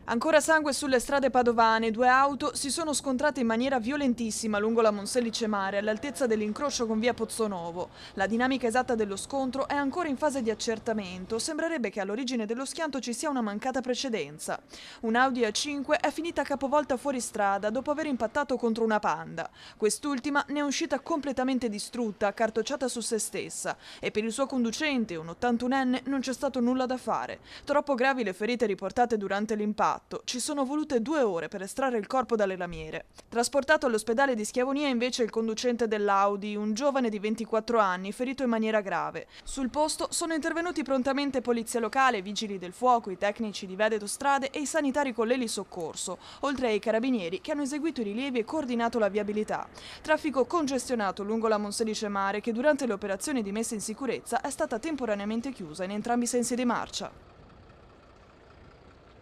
Ancora sangue sulle strade padovane, due auto si sono scontrate in maniera violentissima lungo la Monselice Mare all'altezza dell'incrocio con via Pozzonovo. La dinamica esatta dello scontro è ancora in fase di accertamento, sembrerebbe che all'origine dello schianto ci sia una mancata precedenza. Un Audi A5 è finita capovolta fuori strada dopo aver impattato contro una Panda. Quest'ultima ne è uscita completamente distrutta, accartocciata su se stessa, e per il suo conducente, un 81enne, non c'è stato nulla da fare. Troppo gravi le ferite riportate durante l'impatto. Ci sono volute 2 ore per estrarre il corpo dalle lamiere. Trasportato all'ospedale di Schiavonia invece il conducente dell'Audi, un giovane di 24 anni, ferito in maniera grave. Sul posto sono intervenuti prontamente polizia locale, vigili del fuoco, i tecnici di Veneto Strade e i sanitari con l'elisoccorso, oltre ai carabinieri che hanno eseguito i rilievi e coordinato la viabilità. Traffico congestionato lungo la Monselice Mare che durante le operazioni di messa in sicurezza è stata temporaneamente chiusa in entrambi i sensi di marcia.